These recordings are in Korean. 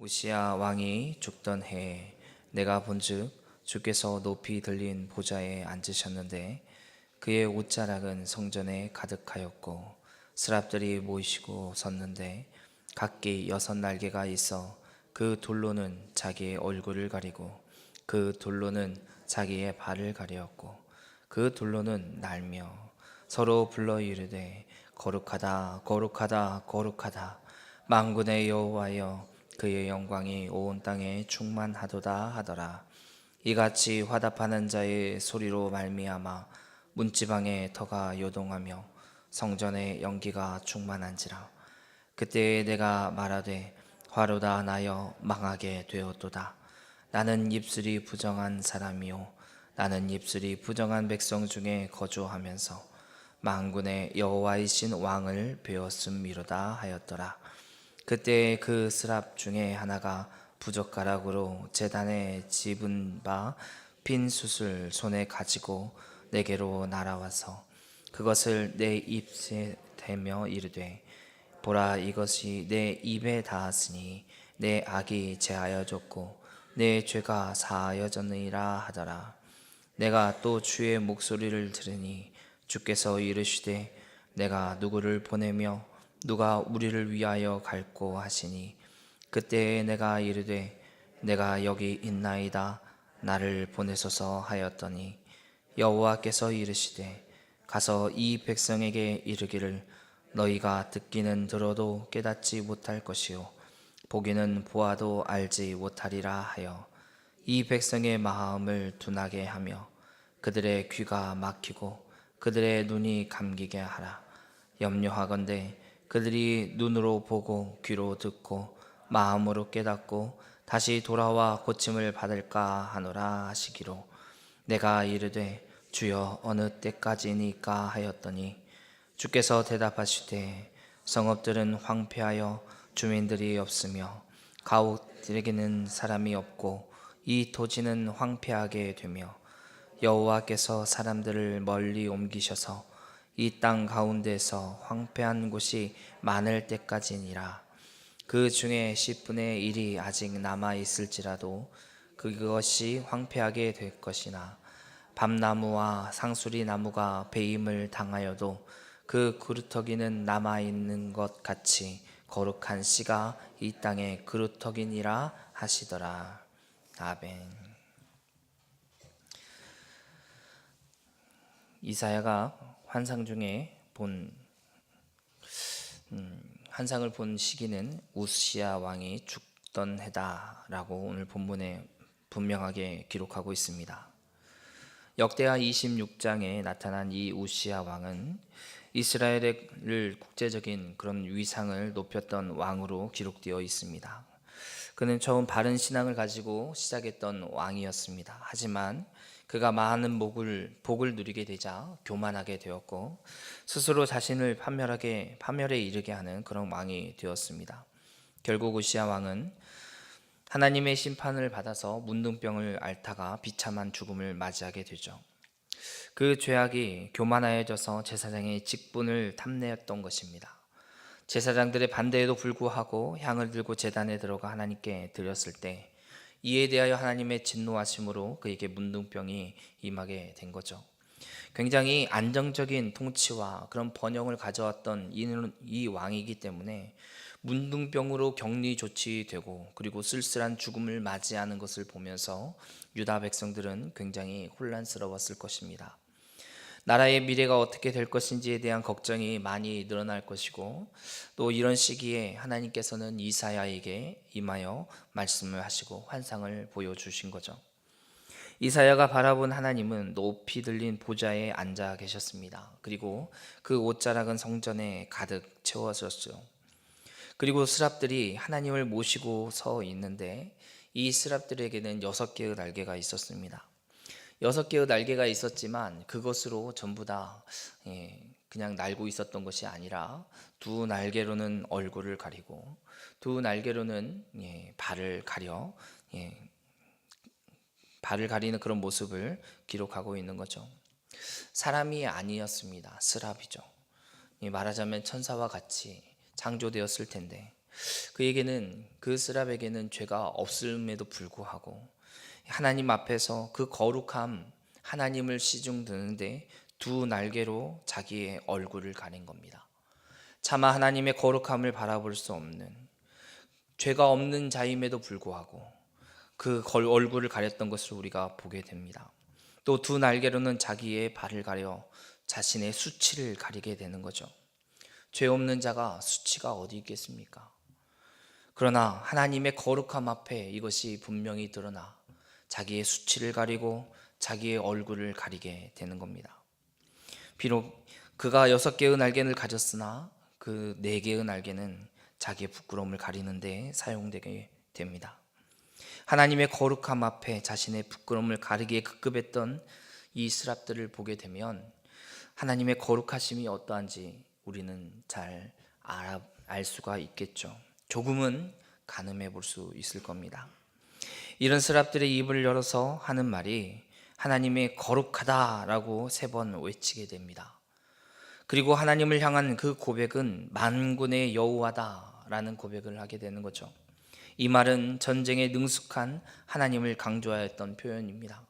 우시야 왕이 죽던 해에 내가 본즉 주께서 높이 들린 보좌에 앉으셨는데 그의 옷자락은 성전에 가득하였고 스랍들이 모이시고 섰는데 각기 6날개가 있어 그 둘로는 자기의 얼굴을 가리고 그 둘로는 자기의 발을 가리었고 그 둘로는 날며 서로 불러 이르되 거룩하다 거룩하다 거룩하다 만군의 여호와여 그의 영광이 온 땅에 충만하도다 하더라. 이같이 화답하는 자의 소리로 말미암아 문지방의 터가 요동하며 성전의 연기가 충만한지라. 그때에 내가 말하되 화로다 나여 망하게 되었도다. 나는 입술이 부정한 사람이요 나는 입술이 부정한 백성 중에 거주하면서 만군의 여호와이신 왕을 배웠음이로다 하였더라. 그때 그 스랍 중에 하나가 부젓가락으로 제단에 집은 바 빈 숯을 손에 가지고 내게로 날아와서 그것을 내 입에 대며 이르되 보라 이것이 내 입에 닿았으니 내 악이 제하여졌고 내 죄가 사하여졌느니라 하더라. 내가 또 주의 목소리를 들으니 주께서 이르시되 내가 누구를 보내며 누가 우리를 위하여 갈꼬 하시니 그때에 내가 이르되 내가 여기 있나이다 나를 보내소서 하였더니 여호와께서 이르시되 가서 이 백성에게 이르기를 너희가 듣기는 들어도 깨닫지 못할 것이요 보기는 보아도 알지 못하리라 하여 이 백성의 마음을 둔하게 하며 그들의 귀가 막히고 그들의 눈이 감기게 하라. 염려하건대 그들이 눈으로 보고 귀로 듣고 마음으로 깨닫고 다시 돌아와 고침을 받을까 하노라 하시기로 내가 이르되 주여 어느 때까지니까 하였더니 주께서 대답하시되 성읍들은 황폐하여 주민들이 없으며 가옥들에게는 사람이 없고 이 토지는 황폐하게 되며 여호와께서 사람들을 멀리 옮기셔서 이 땅 가운데서 황폐한 곳이 많을 때까지니라. 그 중에 10분의 1이 아직 남아 있을지라도 그것이 황폐하게 될 것이나 밤나무와 상수리 나무가 배임을 당하여도 그 그루터기는 남아 있는 것 같이 거룩한 씨가 이 땅의 그루터기니라 하시더라. 아멘. 이사야가 환상 중에 환상을 본 시기는 우시야 왕이 죽던 해다라고 오늘 본문에 분명하게 기록하고 있습니다. 역대하 26장에 나타난 이 우시야 왕은 이스라엘을 국제적인 그런 위상을 높였던 왕으로 기록되어 있습니다. 그는 처음 바른 신앙을 가지고 시작했던 왕이었습니다. 하지만 그가 많은 복을 누리게 되자 교만하게 되었고 스스로 자신을 파멸에 이르게 하는 그런 왕이 되었습니다. 결국 우시야 왕은 하나님의 심판을 받아서 문둥병을 앓다가 비참한 죽음을 맞이하게 되죠. 그 죄악이 교만하여져서 제사장의 직분을 탐내었던 것입니다. 제사장들의 반대에도 불구하고 향을 들고 제단에 들어가 하나님께 드렸을 때 이에 대하여 하나님의 진노하심으로 그에게 문둥병이 임하게 된 거죠. 굉장히 안정적인 통치와 그런 번영을 가져왔던 이 왕이기 때문에 문둥병으로 격리 조치되고 그리고 쓸쓸한 죽음을 맞이하는 것을 보면서 유다 백성들은 굉장히 혼란스러웠을 것입니다. 나라의 미래가 어떻게 될 것인지에 대한 걱정이 많이 늘어날 것이고 또 이런 시기에 하나님께서는 이사야에게 임하여 말씀을 하시고 환상을 보여주신 거죠. 이사야가 바라본 하나님은 높이 들린 보좌에 앉아 계셨습니다. 그리고 그 옷자락은 성전에 가득 채워졌죠. 그리고 스랍들이 하나님을 모시고 서 있는데 이 스랍들에게는 6개의 날개가 있었습니다. 6개의 날개가 있었지만 그것으로 전부 다 그냥 날고 있었던 것이 아니라 두 날개로는 얼굴을 가리고 두 날개로는 발을 가리는 그런 모습을 기록하고 있는 거죠. 사람이 아니었습니다. 스랍이죠. 말하자면 천사와 같이 창조되었을 텐데 그에게는, 그 스랍에게는 죄가 없음에도 불구하고 하나님 앞에서 그 거룩함, 하나님을 시중 드는데 두 날개로 자기의 얼굴을 가린 겁니다. 차마 하나님의 거룩함을 바라볼 수 없는, 죄가 없는 자임에도 불구하고 그 얼굴을 가렸던 것을 우리가 보게 됩니다. 또 두 날개로는 자기의 발을 가려 자신의 수치를 가리게 되는 거죠. 죄 없는 자가 수치가 어디 있겠습니까? 그러나 하나님의 거룩함 앞에 이것이 분명히 드러나 자기의 수치를 가리고 자기의 얼굴을 가리게 되는 겁니다. 비록 그가 6개의 날개를 가졌으나 그 4개의 날개는 자기의 부끄러움을 가리는데 사용되게 됩니다. 하나님의 거룩함 앞에 자신의 부끄러움을 가리기에 급급했던 이 스랍들을 보게 되면 하나님의 거룩하심이 어떠한지 우리는 잘 알 수가 있겠죠. 조금은 가늠해 볼 수 있을 겁니다. 이런 스랍들의 입을 열어서 하는 말이 하나님의 거룩하다라고 3번 외치게 됩니다. 그리고 하나님을 향한 그 고백은 만군의 여호와다라는 고백을 하게 되는 거죠. 이 말은 전쟁에 능숙한 하나님을 강조하였던 표현입니다.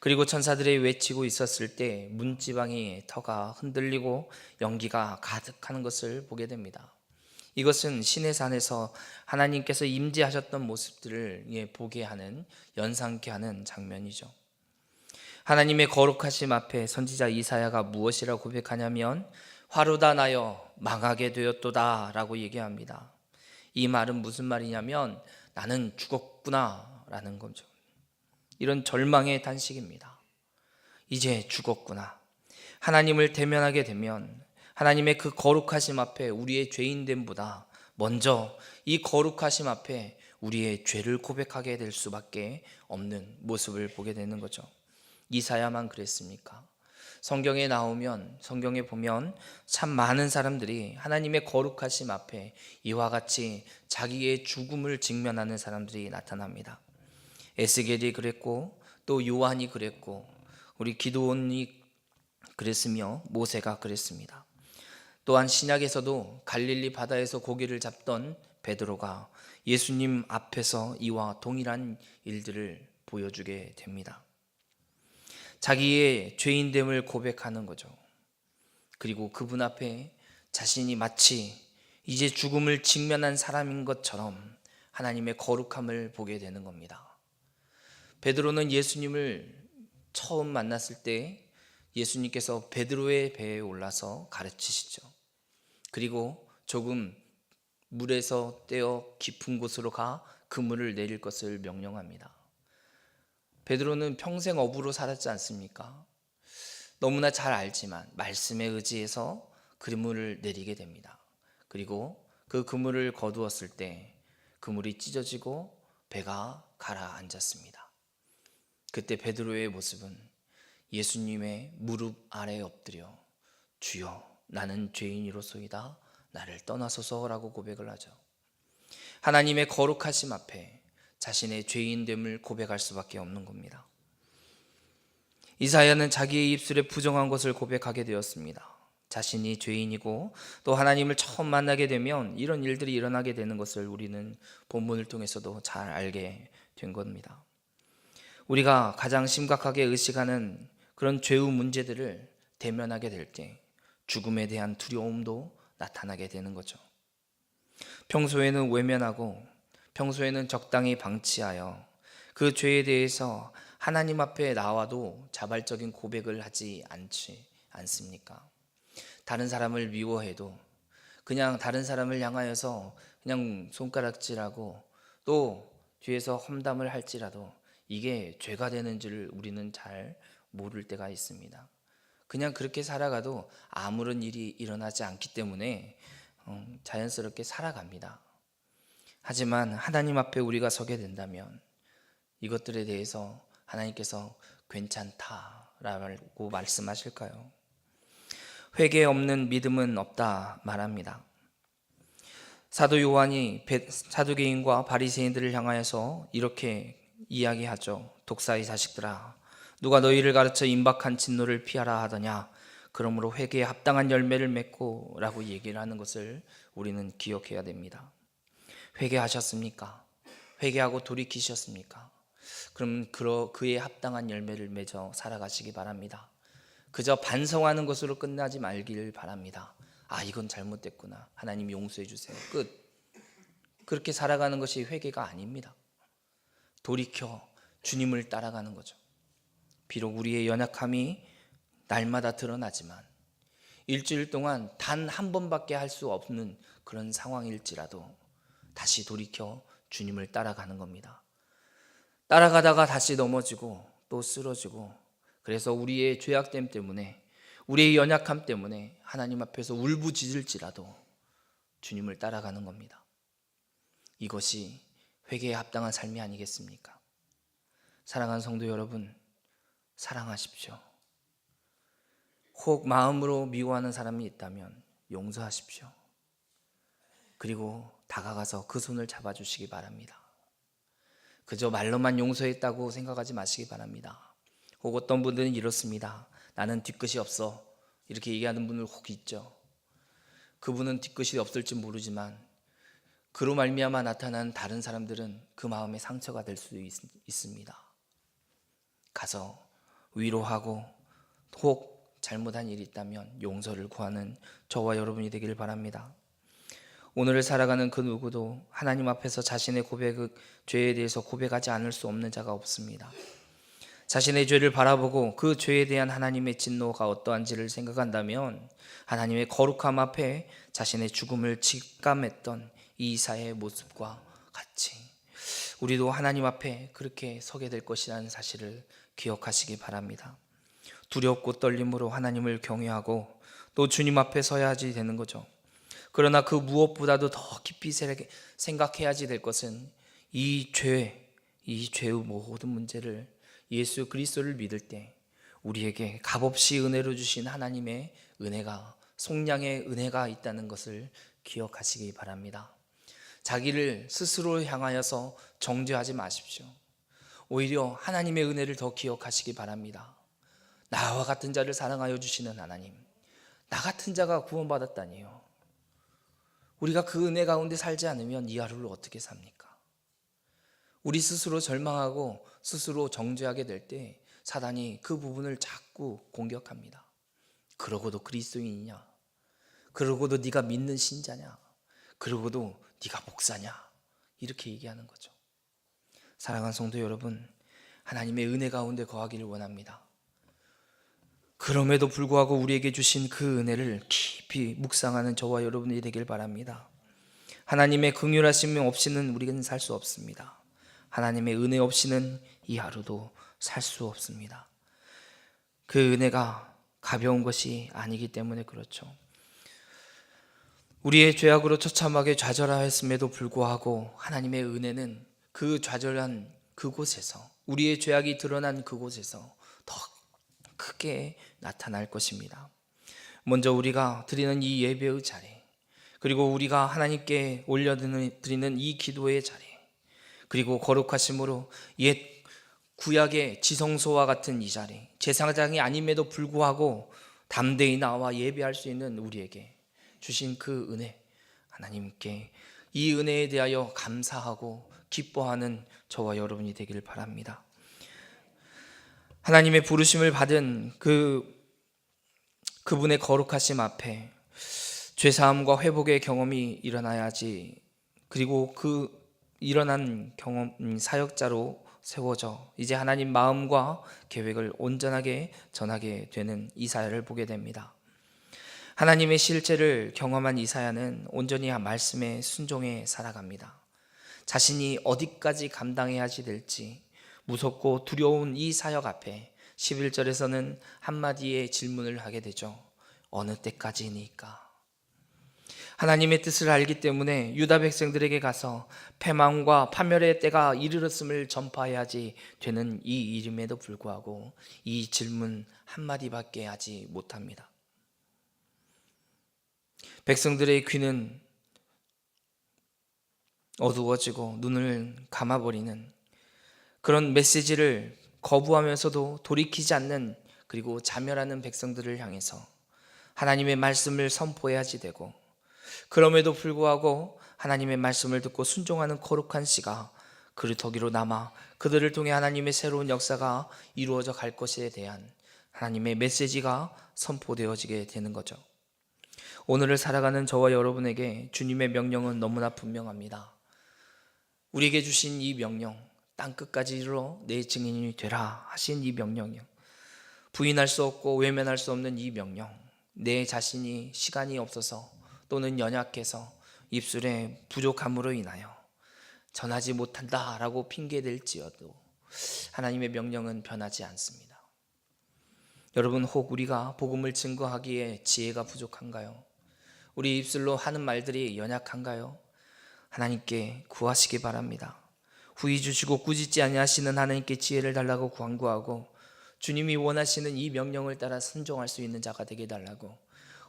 그리고 천사들이 외치고 있었을 때 문지방이 터가 흔들리고 연기가 가득하는 것을 보게 됩니다. 이것은 신의 산에서 하나님께서 임재하셨던 모습들을 보게 하는, 연상케 하는 장면이죠. 하나님의 거룩하심 앞에 선지자 이사야가 무엇이라고 고백하냐면 화로다 나여 망하게 되었도다 라고 얘기합니다. 이 말은 무슨 말이냐면 나는 죽었구나 라는 거죠. 이런 절망의 단식입니다. 이제 죽었구나. 하나님을 대면하게 되면 하나님의 그 거룩하심 앞에 우리의 죄인됨보다 먼저 이 거룩하심 앞에 우리의 죄를 고백하게 될 수밖에 없는 모습을 보게 되는 거죠. 이사야만 그랬습니까? 성경에 보면 참 많은 사람들이 하나님의 거룩하심 앞에 이와 같이 자기의 죽음을 직면하는 사람들이 나타납니다. 에스겔이 그랬고 또 요한이 그랬고 우리 기드온이 그랬으며 모세가 그랬습니다. 또한 신약에서도 갈릴리 바다에서 고기를 잡던 베드로가 예수님 앞에서 이와 동일한 일들을 보여주게 됩니다. 자기의 죄인됨을 고백하는 거죠. 그리고 그분 앞에 자신이 마치 이제 죽음을 직면한 사람인 것처럼 하나님의 거룩함을 보게 되는 겁니다. 베드로는 예수님을 처음 만났을 때 예수님께서 베드로의 배에 올라서 가르치시죠. 그리고 조금 물에서 떼어 깊은 곳으로 가 그물을 내릴 것을 명령합니다. 베드로는 평생 어부로 살았지 않습니까? 너무나 잘 알지만 말씀에 의지해서 그물을 내리게 됩니다. 그리고 그 그물을 거두었을 때 그물이 찢어지고 배가 가라앉았습니다. 그때 베드로의 모습은 예수님의 무릎 아래에 엎드려 주여 나는 죄인이로소이다 나를 떠나소서라고 고백을 하죠. 하나님의 거룩하심 앞에 자신의 죄인됨을 고백할 수밖에 없는 겁니다. 이사야는 자기의 입술에 부정한 것을 고백하게 되었습니다. 자신이 죄인이고 또 하나님을 처음 만나게 되면 이런 일들이 일어나게 되는 것을 우리는 본문을 통해서도 잘 알게 된 겁니다. 우리가 가장 심각하게 의식하는 그런 죄의 문제들을 대면하게 될 때 죽음에 대한 두려움도 나타나게 되는 거죠. 평소에는 외면하고 평소에는 적당히 방치하여 그 죄에 대해서 하나님 앞에 나와도 자발적인 고백을 하지 않습니까? 다른 사람을 미워해도 그냥 다른 사람을 향하여서 그냥 손가락질하고 또 뒤에서 험담을 할지라도 이게 죄가 되는 줄 우리는 잘 모를 때가 있습니다. 그냥 그렇게 살아가도 아무런 일이 일어나지 않기 때문에 자연스럽게 살아갑니다. 하지만 하나님 앞에 우리가 서게 된다면 이것들에 대해서 하나님께서 괜찮다라고 말씀하실까요? 회개 없는 믿음은 없다 말합니다. 사도 요한이 사두개인과 바리새인들을 향하여서 이렇게 이야기하죠. 독사의 자식들아, 누가 너희를 가르쳐 임박한 진노를 피하라 하더냐? 그러므로 회개에 합당한 열매를 맺고 라고 얘기를 하는 것을 우리는 기억해야 됩니다. 회개하셨습니까? 회개하고 돌이키셨습니까? 그럼 그에 합당한 열매를 맺어 살아가시기 바랍니다. 그저 반성하는 것으로 끝나지 말기를 바랍니다. 이건 잘못됐구나, 하나님 용서해 주세요, 끝. 그렇게 살아가는 것이 회개가 아닙니다. 돌이켜 주님을 따라가는 거죠. 비록 우리의 연약함이 날마다 드러나지만 일주일 동안 단 한 번밖에 할 수 없는 그런 상황일지라도 다시 돌이켜 주님을 따라가는 겁니다. 따라가다가 다시 넘어지고 또 쓰러지고, 그래서 우리의 죄악됨 때문에, 우리의 연약함 때문에 하나님 앞에서 울부짖을지라도 주님을 따라가는 겁니다. 이것이 회개에 합당한 삶이 아니겠습니까? 사랑하는 성도 여러분, 사랑하십시오. 혹 마음으로 미워하는 사람이 있다면 용서하십시오. 그리고 다가가서 그 손을 잡아주시기 바랍니다. 그저 말로만 용서했다고 생각하지 마시기 바랍니다. 혹 어떤 분들은 이렇습니다. 나는 뒤끝이 없어, 이렇게 얘기하는 분들 혹 있죠. 그분은 뒤끝이 없을지 모르지만 그로 말미암아 나타난 다른 사람들은 그 마음에 상처가 될 수 있습니다. 가서 위로하고 혹 잘못한 일이 있다면 용서를 구하는 저와 여러분이 되기를 바랍니다. 오늘을 살아가는 그 누구도 하나님 앞에서 자신의 죄에 대해서 고백하지 않을 수 없는 자가 없습니다. 자신의 죄를 바라보고 그 죄에 대한 하나님의 진노가 어떠한지를 생각한다면 하나님의 거룩함 앞에 자신의 죽음을 직감했던 이사야의 모습과 같이 우리도 하나님 앞에 그렇게 서게 될 것이라는 사실을 기억하시기 바랍니다. 두렵고 떨림으로 하나님을 경외하고 또 주님 앞에 서야지 되는 거죠. 그러나 그 무엇보다도 더 깊이 생각해야지 될 것은 이 죄의 모든 문제를 예수 그리스도를 믿을 때 우리에게 값없이 은혜로 주신 하나님의 은혜가, 속량의 은혜가 있다는 것을 기억하시기 바랍니다. 자기를 스스로 향하여서 정죄하지 마십시오. 오히려 하나님의 은혜를 더 기억하시기 바랍니다. 나와 같은 자를 사랑하여 주시는 하나님, 나 같은 자가 구원받았다니요. 우리가 그 은혜 가운데 살지 않으면 이 하루를 어떻게 삽니까? 우리 스스로 절망하고 스스로 정죄하게 될 때 사단이 그 부분을 자꾸 공격합니다. 그러고도 그리스도인이냐? 그러고도 네가 믿는 신자냐? 그러고도 네가 목사냐? 이렇게 얘기하는 거죠. 사랑하는 성도 여러분, 하나님의 은혜 가운데 거하기를 원합니다. 그럼에도 불구하고 우리에게 주신 그 은혜를 깊이 묵상하는 저와 여러분이 되길 바랍니다. 하나님의 긍휼하심 없이는 우리는 살 수 없습니다. 하나님의 은혜 없이는 이 하루도 살 수 없습니다. 그 은혜가 가벼운 것이 아니기 때문에 그렇죠. 우리의 죄악으로 처참하게 좌절하였음에도 불구하고 하나님의 은혜는 그 좌절한 그곳에서, 우리의 죄악이 드러난 그곳에서 더 크게 나타날 것입니다. 먼저 우리가 드리는 이 예배의 자리, 그리고 우리가 하나님께 올려드리는 이 기도의 자리, 그리고 거룩하심으로 옛 구약의 지성소와 같은 이 자리, 제사장이 아님에도 불구하고 담대히 나와 예배할 수 있는 우리에게 주신 그 은혜, 하나님께 이 은혜에 대하여 감사하고 기뻐하는 저와 여러분이 되기를 바랍니다. 하나님의 부르심을 받은 그분의 거룩하심 앞에 죄사함과 회복의 경험이 일어나야지, 그리고 그 일어난 경험 사역자로 세워져 이제 하나님 마음과 계획을 온전하게 전하게 되는 이사야를 보게 됩니다. 하나님의 실제를 경험한 이사야는 온전히 말씀에 순종해 살아갑니다. 자신이 어디까지 감당해야 될지 무섭고 두려운 이 사역 앞에 11절에서는 한마디의 질문을 하게 되죠. 어느 때까지니까? 하나님의 뜻을 알기 때문에 유다 백성들에게 가서 패망과 파멸의 때가 이르렀음을 전파해야지 되는 이 일임에도 불구하고 이 질문 한마디밖에 하지 못합니다. 백성들의 귀는 어두워지고 눈을 감아버리는 그런 메시지를 거부하면서도 돌이키지 않는, 그리고 자멸하는 백성들을 향해서 하나님의 말씀을 선포해야지 되고, 그럼에도 불구하고 하나님의 말씀을 듣고 순종하는 거룩한 씨가 그루터기로 남아 그들을 통해 하나님의 새로운 역사가 이루어져 갈 것에 대한 하나님의 메시지가 선포되어지게 되는 거죠. 오늘을 살아가는 저와 여러분에게 주님의 명령은 너무나 분명합니다. 우리에게 주신 이 명령, 땅끝까지 이르러 내 증인이 되라 하신 이 명령이요, 부인할 수 없고 외면할 수 없는 이 명령, 내 자신이 시간이 없어서 또는 연약해서 입술에 부족함으로 인하여 전하지 못한다라고 핑계댈지어도 하나님의 명령은 변하지 않습니다. 여러분, 혹 우리가 복음을 증거하기에 지혜가 부족한가요? 우리 입술로 하는 말들이 연약한가요? 하나님께 구하시기 바랍니다. 후히 주시고 꾸짖지 아니하시는 하나님께 지혜를 달라고 간구하고 주님이 원하시는 이 명령을 따라 순종할 수 있는 자가 되게 달라고,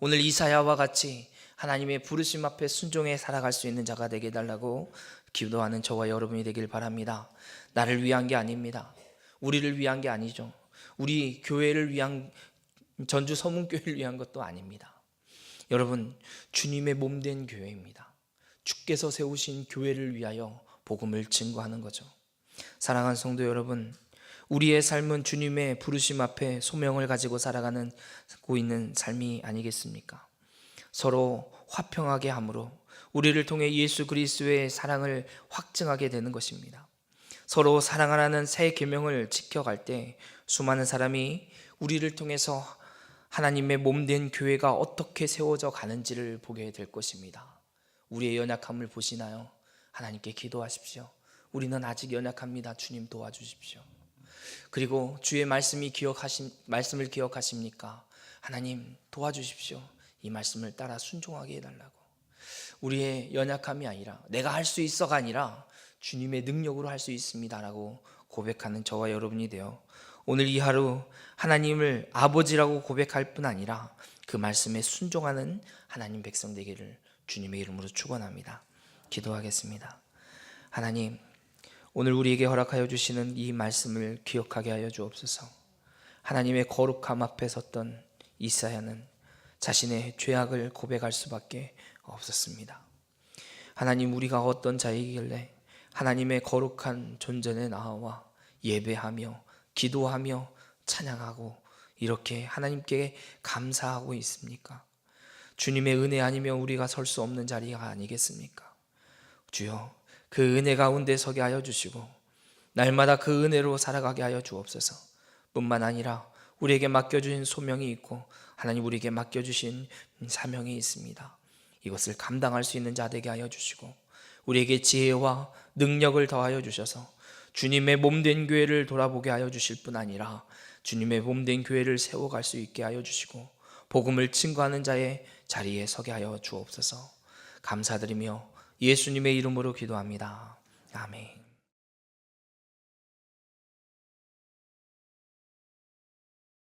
오늘 이사야와 같이 하나님의 부르심 앞에 순종해 살아갈 수 있는 자가 되게 달라고 기도하는 저와 여러분이 되길 바랍니다. 나를 위한 게 아닙니다. 우리를 위한 게 아니죠. 우리 교회를 위한, 전주 서문교회를 위한 것도 아닙니다. 여러분, 주님의 몸된 교회입니다. 주께서 세우신 교회를 위하여 복음을 증거하는 거죠. 사랑하는 성도 여러분, 우리의 삶은 주님의 부르심 앞에 소명을 가지고 살아가고 있는 삶이 아니겠습니까? 서로 화평하게 함으로 우리를 통해 예수 그리스도의 사랑을 확증하게 되는 것입니다. 서로 사랑하라는 새 계명을 지켜갈 때 수많은 사람이 우리를 통해서 하나님의 몸된 교회가 어떻게 세워져 가는지를 보게 될 것입니다. 우리의 연약함을 보시나요? 하나님께 기도하십시오. 우리는 아직 연약합니다. 주님 도와주십시오. 그리고 주의 말씀을 기억하십니까? 하나님 도와주십시오. 이 말씀을 따라 순종하게 해달라고. 우리의 연약함이 아니라 내가 할 수 있어가 아니라 주님의 능력으로 할 수 있습니다라고 고백하는 저와 여러분이 되어 오늘 이 하루 하나님을 아버지라고 고백할 뿐 아니라 그 말씀에 순종하는 하나님 백성 되기를 주님의 이름으로 축원합니다. 기도하겠습니다. 하나님, 오늘 우리에게 허락하여 주시는 이 말씀을 기억하게 하여 주옵소서. 하나님의 거룩함 앞에 섰던 이사야는 자신의 죄악을 고백할 수밖에 없었습니다. 하나님, 우리가 어떤 자이길래 하나님의 거룩한 존전에 나와 예배하며 기도하며 찬양하고 이렇게 하나님께 감사하고 있습니까? 주님의 은혜 아니면 우리가 설 수 없는 자리가 아니겠습니까? 주여, 그 은혜 가운데 서게 하여 주시고 날마다 그 은혜로 살아가게 하여 주옵소서. 뿐만 아니라 우리에게 맡겨주신 소명이 있고 하나님 우리에게 맡겨주신 사명이 있습니다. 이것을 감당할 수 있는 자 되게 하여 주시고 우리에게 지혜와 능력을 더하여 주셔서 주님의 몸된 교회를 돌아보게 하여 주실 뿐 아니라 주님의 몸된 교회를 세워갈 수 있게 하여 주시고 복음을 증거하는 자의 자리에 서게 하여 주옵소서. 감사드리며 예수님의 이름으로 기도합니다. 아멘.